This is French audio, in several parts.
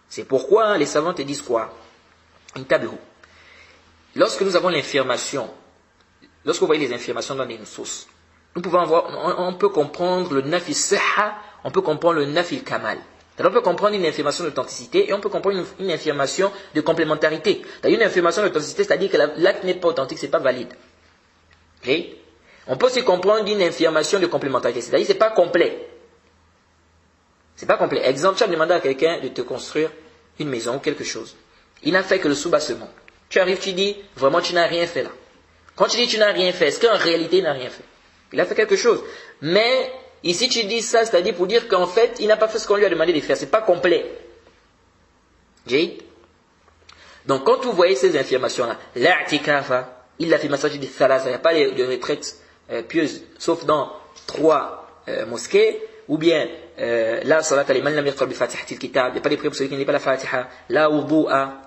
C'est pourquoi les savants te disent quoi? Lorsque nous avons l'information, lorsque vous voyez les informations dans les sources, nous pouvons on peut comprendre le nafi sihha, on peut comprendre le nafi kamal. On peut comprendre une affirmation d'authenticité et on peut comprendre une affirmation de complémentarité. Une affirmation d'authenticité, c'est-à-dire que l'acte n'est pas authentique, c'est pas valide. Okay? On peut aussi comprendre une affirmation de complémentarité, c'est-à-dire que c'est pas complet. C'est pas complet. Exemple, tu as demandé à quelqu'un de te construire une maison ou quelque chose. Il n'a fait que le soubassement. Tu arrives, tu dis, vraiment tu n'as rien fait là. Quand tu dis tu n'as rien fait, est-ce qu'en réalité il n'a rien fait? Il a fait quelque chose. Mais ici tu dis ça, c'est-à-dire pour dire qu'en fait, il n'a pas fait ce qu'on lui a demandé de faire. C'est pas complet. Jade. Donc quand vous voyez ces affirmations-là, l'a'tikafa, l'affirmation du thalasa, il n'y a pas de retraite pieuse, sauf dans 3 mosquées, ou bien la salat al-iman lam yaqra bi fatihatil kitab, il n'y a pas de prière pour celui qui n'est pas la fatiha, la wudu'a,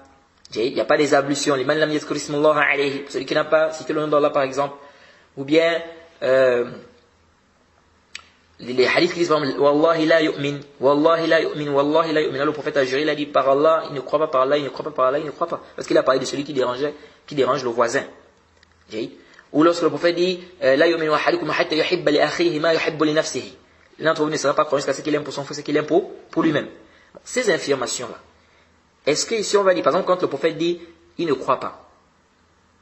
il n'y a pas des ablutions, l'imam lam yadhkur ismallah alayhi, celui qui n'a pas cité le nom d'Allah par exemple, ou bien les hadiths qui disent wallahi la yu'min, wallahi la yu'min, wallahi la yu'min. Le prophète a juré, il a dit par Allah, il ne croit pas, par Allah, il ne croit pas, par Allah, il ne croit pas. Parce qu'il a parlé de celui qui dérange le voisin. Ou lorsque le prophète dit la yu'min ahadukum hatta yuhibba li akhihi ma yuhibbu li nafsihi. L'un d'entre vous ne sera pas croyant jusqu'à ce qu'il aime pour son frère ce qu'il aime pour lui-même. Ces affirmations-là, est-ce que ici on va dire, par exemple, quand le prophète dit il ne croit pas,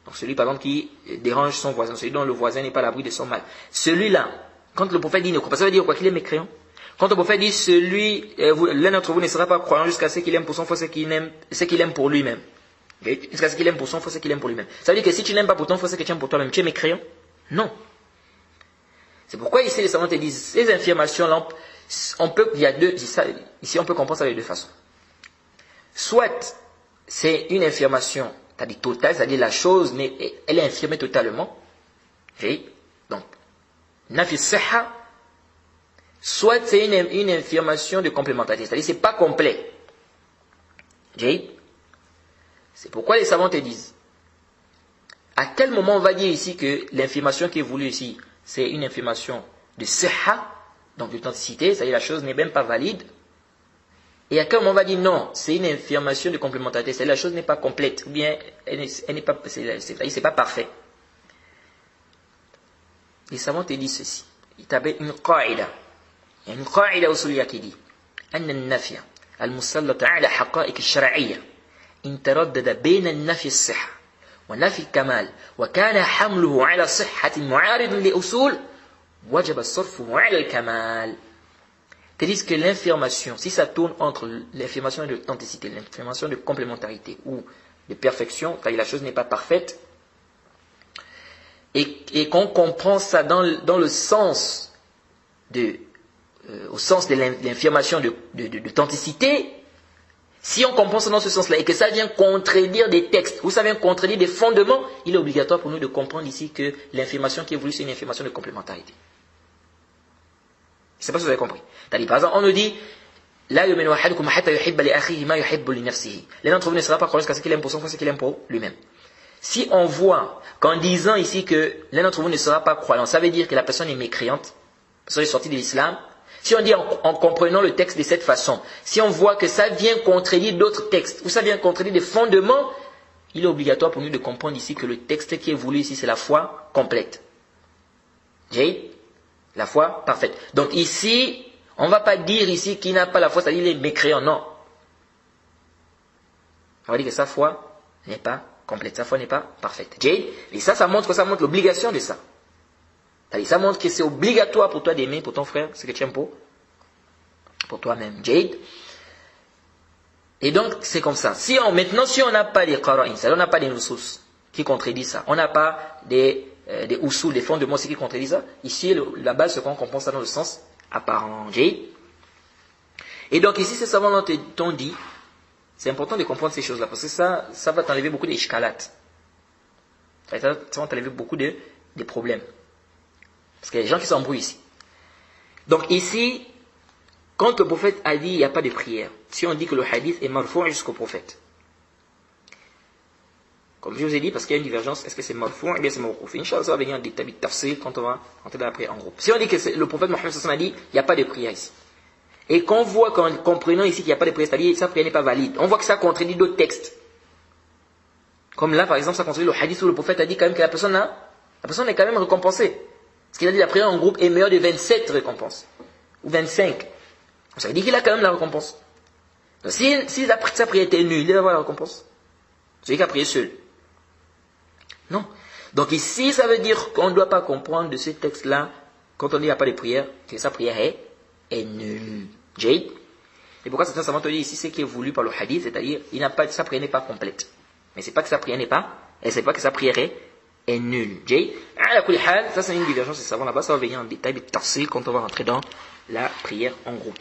donc celui par exemple qui dérange son voisin, celui dont le voisin n'est pas à l'abri de son mal, celui-là, quand le prophète dit il ne croit pas, ça veut dire quoi? Qu'il est mécréant. Quand le prophète dit l'un d'entre vous ne sera pas croyant jusqu'à ce qu'il aime pour son frère ce qu'il aime pour lui-même. Okay? Jusqu'à ce qu'il aime pour son frère ce qu'il aime pour lui-même. Ça veut dire que si tu n'aimes pas pour ton frère ce que tu aimes pour toi-même, tu es mécréant? Non. C'est pourquoi ici les savants te disent ces affirmations-là, ici on peut comprendre ça de 2 façons. Soit c'est une affirmation, c'est-à-dire totale, c'est-à-dire la chose, mais elle est affirmée totalement. Okay? Donc, nafi sihha, soit c'est une affirmation de complémentarité, c'est-à-dire c'est pas complet. Okay? C'est pourquoi les savants te disent, à quel moment on va dire ici que l'affirmation qui est voulue ici, c'est une affirmation de sihha, donc d'authenticité, c'est-à-dire la chose n'est même pas valide. Et à quel moment on va dire non, c'est une affirmation de complémentarité, c'est-à-dire la chose n'est pas complète, ou bien elle n'est pas, c'est pas parfait. Les savants te disent ceci. Ils t'appellent une qa'ida. Il y a une qa'ida usuliyya qui dit أن النفي المسلط على حقائق الشرعية إن تردد بين النفي الصحة ونفي الكمال وكان حمله على صحة معارض لأصول وجب صرفه على الكمال. C'est-à-dire que l'information, si ça tourne entre l'information de l'authenticité, l'information de complémentarité ou de perfection, car la chose n'est pas parfaite, et qu'on comprend ça dans le sens au sens de l'information d'authenticité, si on comprend ça dans ce sens-là et que ça vient contredire des textes ou ça vient contredire des fondements, il est obligatoire pour nous de comprendre ici que l'information qui est voulue, c'est une information de complémentarité. Je ne sais pas si vous avez compris. C'est-à-dire, par exemple, on nous dit la yu'minu ahadukum hatta yuhibba li akhihi ma yuhibbu li nafsihi. L'un d'entre vous ne sera pas croyant jusqu'à ce qu'il aime pour son frère ce qu'il aime pour lui-même. Si on voit qu'en disant ici que l'un d'entre vous ne sera pas croyant, ça veut dire que la personne est mécréante, la personne est sortie de l'islam. Si on dit en comprenant le texte de cette façon, si on voit que ça vient contredire d'autres textes, ou ça vient contredire des fondements, il est obligatoire pour nous de comprendre ici que le texte qui est voulu ici, c'est la foi complète. La foi parfaite. Donc ici, on ne va pas dire ici qu'il n'a pas la foi, c'est-à-dire qu'il est mécréant, non. On va dire que sa foi n'est pas complète, sa foi n'est pas parfaite. Et ça montre l'obligation de ça. C'est-à-dire, ça montre que c'est obligatoire pour toi d'aimer pour ton frère ce que tu aimes pour toi-même. Et donc, c'est comme ça. Maintenant, si on n'a pas des qara'in, c'est-à-dire on n'a pas des nusus qui contredisent ça, on n'a pas des usul, des fondements qui contredisent ça, ici, la base, c'est qu'on comprend ça dans le sens apparent. Et donc, ici, ces savants t'ont dit, c'est important de comprendre ces choses-là, parce que ça va t'enlever beaucoup d'ishkalat. Ça va t'enlever beaucoup de problèmes. Parce qu'il y a des gens qui s'embrouillent ici. Donc ici, quand le prophète a dit il n'y a pas de prière, si on dit que le hadith est marfou' jusqu'au prophète, comme je vous ai dit, parce qu'il y a une divergence, est-ce que c'est marfou' ou bien c'est mawqouf? Inch'Allah, ça va venir en détail de tafsir quand on va rentrer après en groupe. Si on dit que le prophète Mohammed a dit il n'y a pas de prière ici, et qu'on voit qu'en comprenant ici qu'il n'y a pas de prière, c'est-à-dire sa prière n'est pas valide, on voit que ça contredit d'autres textes. Comme là, par exemple, ça contredit le hadith où le prophète a dit quand même que la personne est quand même récompensée. Parce qu'il a dit la prière en groupe est meilleure de 27 récompenses. Ou 25. Ça veut dire qu'il a quand même la récompense. Donc si sa prière était nulle, il va avoir la récompense. C'est lui qui a prié seul. Non. Donc ici, ça veut dire qu'on ne doit pas comprendre de ces textes-là, quand on dit qu'il n'y a pas de prière, que sa prière est nulle. Jade. Et pourquoi certains savants te disent ici, c'est qui est voulu par le hadith, c'est-à-dire, sa prière n'est pas complète. Mais c'est pas que sa prière n'est pas, et c'est pas que sa prière est nulle. Jade. Ça c'est une divergence des savants là-bas, ça va venir en détail, mais quand on va rentrer dans la prière en groupe.